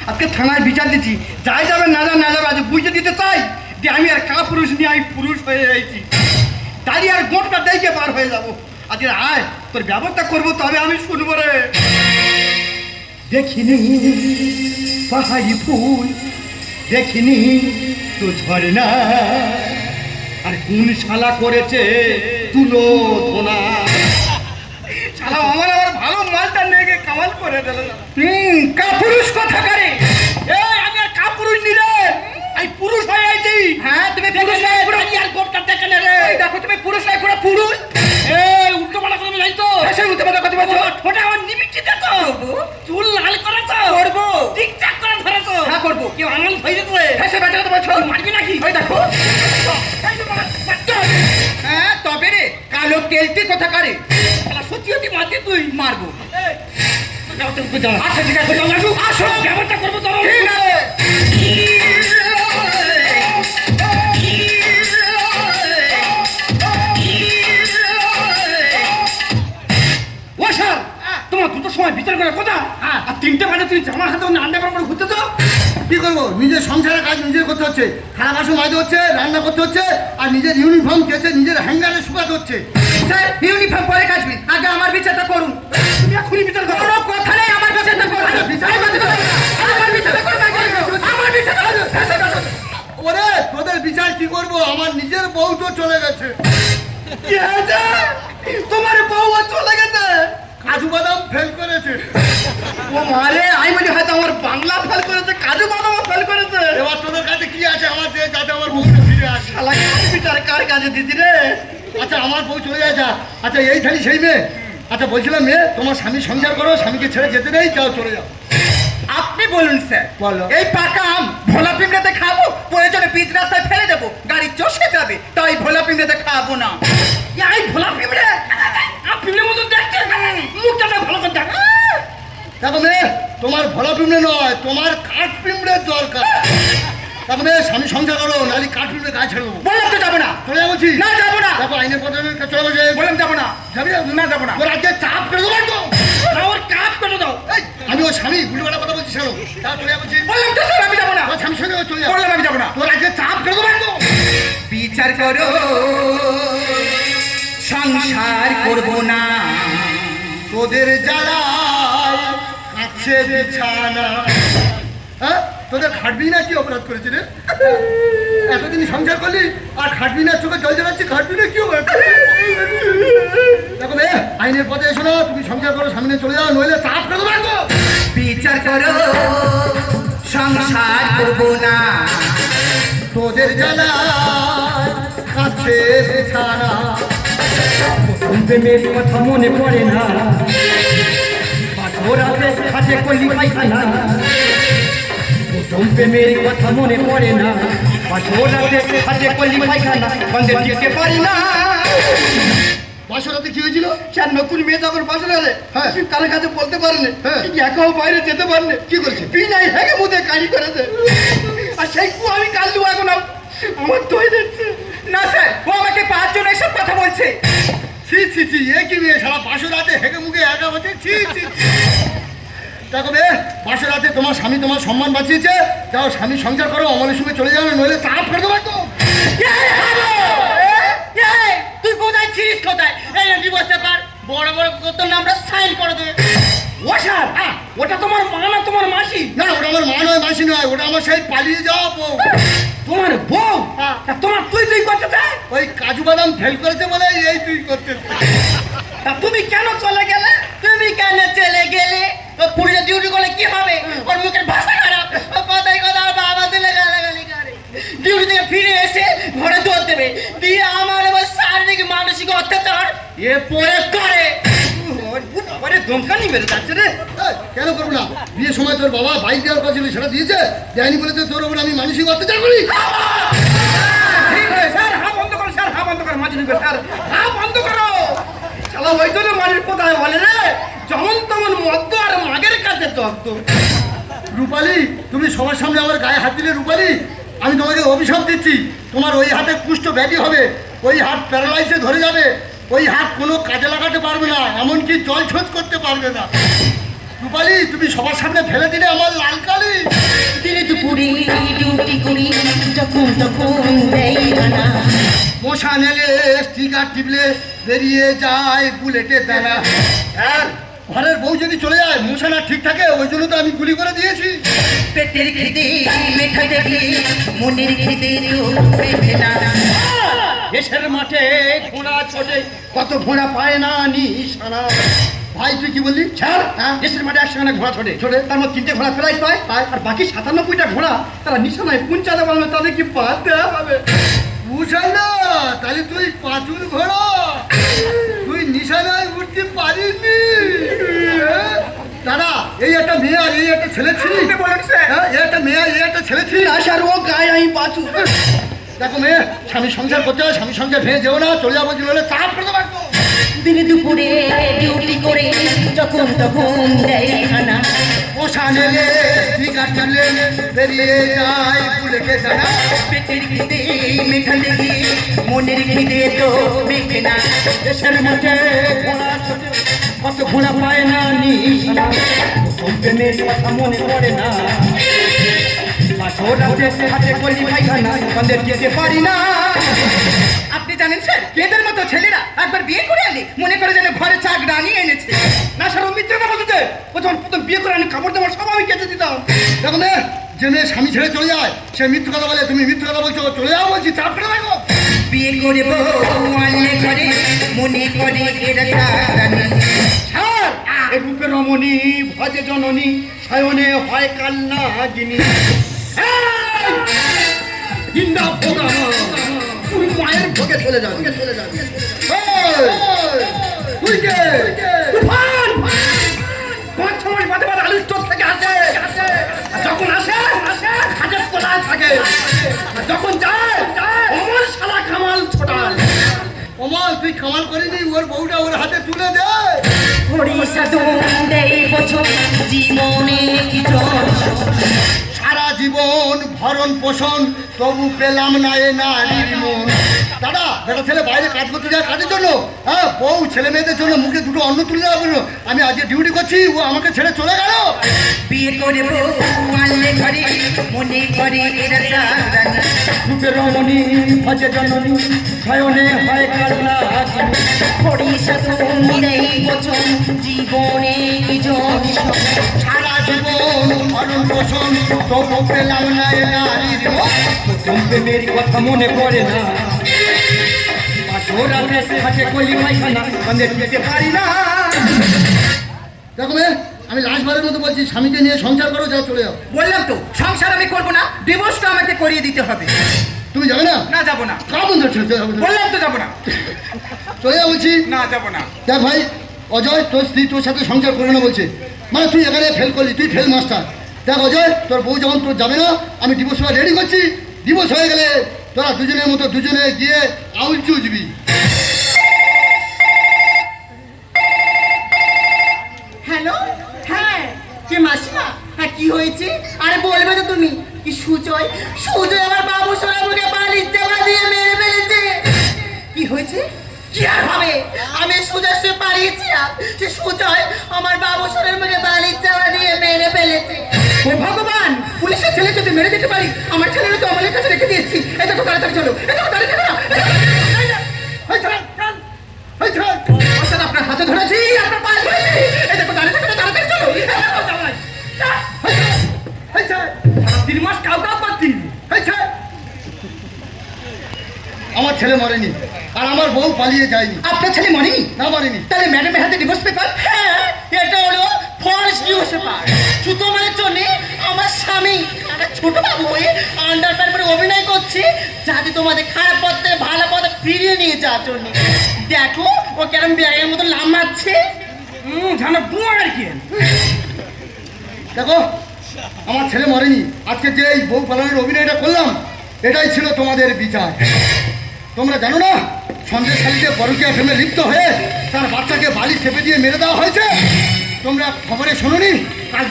আজকে থানায় বিচার দিচ্ছি, যাই যাবে না যাবে আজ বুঝে দিতে চাই যে আমি আর কাপুরুষ নিয়ে আমি পুরুষ হয়ে রয়েছি। দাঁড়িয়ে আর গোটটা দেখে পার হয়ে যাবো। আজকে আয় তোর ব্যবস্থা করবো, তবে আমি শুনবো রে। দেখিনি পাহাড়ি ফুল, দেখিনি তো ঝর্ণা, আর কোন শালা করেছে তুলো ধোনা। শালা আমার ভালো মালটা নিয়ে কামাল করে দিল। কাপুরুষ কথা করে। আমি আর কাপুরুষ নিলে আমি পুরুষ হয়ে আছি। হ্যাঁ তুমি পুরুষ নয়, আর গোটটা দেখে নে রে। দেখো তুমি পুরুষ নয়, পুরো পুরুষ। উল্টো পাল্টা কথা যাই তো, উল্টো পাল্টা কথা বলছো। ওটা আমার নিমিচ্ছি দেখো, চুল লাল করেছ করবো, ঠিকঠাক করে ধরেছো। হ্যাঁ করবো। কেউ আঙুল ধরে দেবে। হ্যাঁ সে বেটা কথা বলছো, মারবি নাকি? ওই দেখো। হ্যাঁ তবে রে কালো তেলটি কথা করে। সত্যি সত্যি মারতে তুই মারবো। আচ্ছা ঠিক আছে, আসো ব্যবস্থা করবো। তো ঠিক আছে। ও স্যার, তোমার দুটোর সময় বিচার করে কথা, আর 3টে বাজে তুমি জামার হাতে আন্ডা করে ঘুরতে তো কি করবো? নিজের সংসারের কাজ নিজের করতে হচ্ছে, থালা বাসন মাজতে হচ্ছে, রান্না করতে হচ্ছে, আর নিজের ইউনিফর্ম কেচে নিজের হ্যাঙ্গারে শুকাতে হচ্ছে। স্যার ইউনিফর্ম পরে কাচবি, আগে আমার বিচারটা করুন। তুমি এখনই বিচার করো। কোনো কথা নেই, আমার বিচারটা করো। আমার বিচারটা করো, আমার বিচারটা। ওরে তোদের বিচার কি করবো? আমার নিজের বউ তো চলে গেছে। কি হয়েছে? তোমার বউ চলে গেছে? কাজু বাদাম ফেল করেছে। ও মারে, আমি বলি হয়তো আমার বাংলা ফেল করেছে, কাজু বাদামও ফেল করেছে। এবার তোদের কাছে কি আছে আমার দিয়ে, যাতে আমার বউটা ফিরে আসে? শালা বিচার কার কাছে দিদি রে? আচ্ছা আমার বউ চলে যায়। আচ্ছা এই থাকি সেই মেয়ে। আচ্ছা বলছিলাম মেয়ে, তোমার স্বামী সংসার করো, স্বামীকে ছেড়ে যেতে নেই, যাও চলে যাও। আপনি বলুন স্যার। বলো। এই পাকা আম ভোলা পিমড়েতে খাবো, প্রয়োজনে বীজ রাস্তায় ফেলে দেবো, গাড়ি চষে যাবে, তাই ভোলা পিমড়েতে খাবো না। এই ভোলা পিমড়ে, পিমড়ের মতো দেখতে, মুখটা ভালো করে দেখ। দেখো মেয়ে, তোমার ভোলা পিমড়ে নয়, তোমার কাঠ পিমড়ের দরকার। দেখো মেয়ে, স্বামী সংসার করো, নাহলে কাঠ পিমড়ে গায়ে ছেড়ে দেবো। বললাম তো যাবো না। চলে যাবো? না যাবো না। দেখো আইনের পথে চলে বসে। বললাম যাবো না। যাবি না যাবো না। তোর আজকে চাপ করে দেবো তো। ওর কাজ করে দাও। আমি ওর স্বামী গুলিবাটা কথা বলছি, শোনো। তা চলে যাবো। বললাম তো স্যার আমি যাবো না। তোর স্বামীর সঙ্গে চলে যাবো। বললাম আমি যাবো না। তোর আজকে চাপ করে দেবো তো। বিচার করো, সংসার করবো না, তোদের জ্বালায় কাছে বিছানা। হ্যাঁ তোদের খাটবি না কি অপরাধ করেছি রে? এতদিন সংসার করলি আর খাটবি না, চোখে জল জ্বালাচ্ছি, খাটবি না কি অপরাধ? দেখো রে, আইনের পথে এসো না, তুমি সংসার করো, সামনে চলে যাও, নইলে চাপ করে দেবো। বিচার করো, সংসার করবো না, তোদের জ্বালায় কাছে বিছানা। প্রেমের কথা মনে পড়ে না, পাথরাতে খাটে করলি পায়খানা। প্রেমের কথা মনে পড়ে না, পাথরাতে খাটে করলি পায়খানা, বন্ধে টিকতে পারি না। বাসরাতে কি হয়েছিল? স্যার নতুন মেয়ে যখন বাসরে আছে, হ্যাঁ কারোর কাছে বলতে পারেনি, একাও বাইরে যেতে পারেনি। কি করেছে? বিনাই হেগে মুদে কালি করেছে, আর সেই কু আমি কাল্লু এখন আমার তৈরি দিচ্ছে না। স্যার ও আমাকে 5 জন এসব কথা বলছে। ছি ছি ছি, এ কি মেয়ে? সারা বাসরাতে হেগে মুখে একা হচ্ছে। ছি ছি। দেখো মেয়ে, বাসরাতে তোমার স্বামী তোমার সম্মান বাঁচিয়েছে, যাও স্বামী সংসার করো, অমলের সঙ্গে চলে যাও, নইলে চাপ করে দেবো তো। তুই কোথায় ছিলিস? কোথায়? এই ডিভোর্স পেপার বড় বড় কত নামটা সাইন করে দে। ও স্যার, ওটা তোমার মা না তোমার মাসি? না ওটা আমার মা নয়, মাসি নয়, ওটা আমার সেই পালিয়ে যাওয়া বউ। তোমার বউ? তোমার তুই তুই করতে চাই? ওই কাজু বাদাম ফেল করেছে বলে এই তুই করতে। তা তুমি কেন চলে গেলে? তুমি কেন চলে গেলে? ও পুলিশে ডিউটি করলে কি হবে? ওর মুখের ভাষা খারাপ, ও কথাই কথা বাবা দিলে গালাগালি করে। ডিউটি থেকে ফিরে এসে ঘরে দৌড় দেবে, দিয়ে আমার এবার শারীরিক মানসিক অত্যাচার এ পরে করে। আরে দমকানি মেরে যাচ্ছে রে। কেন করবো না? বিয়ের সময় তোর বাবা বাইক দেওয়ার কথা ছিল, সেটা দিয়েছে? দেয়নি বলে তো তোর ওপর আমি মানসিক অত্যাচার করি। ঠিক আছে স্যার, হা বন্ধ করো স্যার, হা বন্ধ করো, মাঝে নিবে স্যার, হা বন্ধ করো। শালা ওই জন্য মালির কোথায় বলে রে, যেমন তেমন মদ্য আর মাগের কাছে তত্ত্ব। রূপালী, তুমি সবার সামনে আমার গায়ে হাত দিলে। রূপালী, আমি তোমাকে অভিশাপ দিচ্ছি, তোমার ওই হাতে কুষ্ঠ ব্যাধি হবে, ওই হাত প্যারালাইসে ধরে যাবে, ওই হাত কোনো কাজে লাগাতে পারবে না, এমনকি জল শোধ করতে পারবে না। রূপালী, তুমি সবার সামনে ফেলে দিলে আমার লাল কালি। করি যখন তখন দেই না। মশা নেলে স্টিকার টিপলে বেরিয়ে যায় বুলেটের দানা। হ্যাঁ, ঘরের বউ যদি চলে যায় মশা না ঠিক থাকে, ওই জন্য তো আমি গুলি করে দিয়েছি। পেটের খিদে মেটাতে গিয়ে মনের খিদে তো মেটে না। দেশের মাঠে ঘোড়া ছোটে, কত ঘোড়া পায় না নিশানা। ভাই তুই কি বললি? স্যার, দেশের মাঠে 100 ঘোড়া ছোটে ছোটে, তার মধ্যে 3টে ঘোড়া প্রাইজ পায়, আর বাকি 97টা ঘোড়া তারা নিশানায় পৌঁছাতে পারবে, তাদের কি বাদ দেওয়া হবে? বুঝাই না, তাহলে তুই পাঁচুর ঘোড়া, তুই নিশানায় উঠতে পারিসনি। দাদা, এই একটা মেয়ে আর এই একটা ছেলে ছিলি। হ্যাঁ, এই একটা মেয়ে আর এই একটা ছেলে ছিলি। আসার ও গায়ে আমি পাচু। দেখো মেয়ে, স্বামী সংসার করতে হয়, স্বামী সংসার ভেঙে যেও না, চলে যাবো হলে চাপ করতে পারতো। দিনে দুপুরে ডিউটি করে যখন তখন দেয় খানা। মশা নেলে স্টিকার টানলে বেরিয়ে যায় বুলেটে দানা। পেটের খিদে মেটাতে গিয়ে মনের খিদে তো মেটে না। দেশের মাঠে ঘোড়া ছোটে, কত ঘোড়া পায় না নিশানা। প্রথম প্রেমের কথা মনে পড়ে না, পাথর রাতে হাতে কলি পায়খানা, কাঁদের যেতে পারি না। আপনি জানেন স্যার, এদের মতো ছেলেরা একবার বিয়ে করে আনলে মনে করে যেন ঘরে চাক রানিয়ে এনেছে। না স্যার, ও মিথ্যে কথা বলতে। প্রথম বিয়ে করে আমি কাপড় জামা সব আমি কেটে দিতাম। দেখো মেয়ে, যে মেয়ে স্বামী ছেড়ে চলে যায় সে মিথ্যে কথা বলে, তুমি মিথ্যে কথা বলছো। চলে যাও বলছি, চাপ করে দেখো। বিয়ে করে বউ আনলে ঘরে মনে করে এরা চাক রানি। স্যার, এ রূপে রমণী ভজে জননী, শয়নে হয় কান্না গিনি। হিন্দা ভোগা তুই মায়ের ভোগে চলে যাবি। তুই কে? তুফান 5-6 মাস বাদে বাদে আলুর চোখ থেকে আসে। আর যখন আসে হাজার কোলায় থাকে, আর যখন যায় অমর শালা কামাল ছোটাল। অমল, তুই কামাল করিনি, ওর বউটা ওর হাতে তুলে দে। হরিষা দেয় বছর জীবনে কি জল। সারা জীবন ভরণ পোষণ, তবু পেলাম না এ নারীর মন। দাদা, বেটা ছেলে বাইরে কাজ করতে যায় কাজের জন্য, হ্যাঁ, বউ ছেলে মেয়েদের জন্য মুখে দুটো অন্ন তুলে দেওয়ার জন্য। আমি আজকে ডিউটি করছি, ও আমাকে ছেড়ে চলে গেল। বিয়ে করে বউ আনলে ঘরে মনে করে এরা চাক রানি। রূপে রমণী ভজে জননী, শয়নে হয় কান্না গিনি। হরিষা দেয় বছর জীবনে কি জল। সারা জীবন ভরণ পোষণ, তবু পেলাম না এ নারীর মন। প্রথম প্রেমের কথা মনে পড়ে না, পাথর রাতে হাতে কলি পায়খানা, কাঁদের যেতে পারি না। দেখো মেয়ে, আমি লাস্টবারের মতো বলছি, স্বামীকে নিয়ে সংসার করো, যাও চলে যাও। বললাম তো সংসার আমি করবো না, ডিভোর্সটা আমাকে করিয়ে দিতে হবে। তুমি যাবে না? না যাবো না। কামন ধরছিল, বললাম তো যাবো না। চলে যাও বলছি। না যাবো না। দেখ ভাই অজয়, তোর স্ত্রী তোর সাথে সংসার করবে না বলছে, মানে তুই এখানে ফেল করলি, তুই ফেল মাস্টার। দেখ অজয়, তোর বউ যখন তোর যাবে না, আমি ডিভোর্স পেপার রেডি করছি। ডিভোর্স হয়ে গেলে তোরা দুজনের মতো দুজনে গিয়ে আউল চুজবি। হ্যালো, হ্যাঁ কে মাসিমা? হ্যাঁ কি হয়েছে? আরে বলবে তো তুমি। কি সুজয়? সুজয় আমার বাবু সোনামুখে বালির চাপা দিয়ে মেরে ফেলেছে। কি হয়েছে? কি আর হবে? আমি সুজয় সে পালিয়েছিলাম, সে সুজয় আমার বাবু সোনামুখে বালির চাপা দিয়ে মেরে ফেলেছে। ও ভগবান, পুলিশের ছেলে যদি মেরে দিতে পারি, আমার ছেলেটা তো আমাদের কাছে রেখে দিয়েছি। এই দেখো তাড়াতাড়ি চলো, এই দেখো তাড়াতাড়ি চলো। অর্থাৎ আপনার হাতে ধরেছি, আপনার পায়ে ধরেছি। এই দেখো দাঁড়িয়ে থাকো, তাড়াতাড়ি চলো। 3 মাস কাউ পাচ্ছি। আমার ছেলে মরেনি, আর আমার বউ পালিয়ে যায়নি। আপনার ছেলে মরেনি? না মরেনি। তাহলে ম্যাডামের হাতে ডিভোর্স পেপার? হ্যাঁ, এটা হলো ফলস ডিভোর্স পেপার। সুতমানের জন্য আমার স্বামী একটা ছোট বাবু হয়ে আন্ডারপ্যান্ট পরে অভিনয় করছে, যাতে তোমাদের খারাপ পথ থেকে ভালো পথে ফিরিয়ে নিয়ে যাওয়ার জন্য। দেখো ও কেরম ব্যাগের মতো লাম মারছে। জানো বুয়া আর কি। দেখো, আমার ছেলে মরেনি। আজকে যে এই বউ পালনের অভিনয়টা করলাম, এটাই ছিল তোমাদের বিচার। তোমরা জানো না, সন্দেশখালীতে পরকীয়া প্রেমে লিপ্ত হয়ে তার বাচ্চাকে বালি চেপে দিয়ে মেরে দেওয়া হয়েছে। তোমরা খবরে শোনোনি? কাল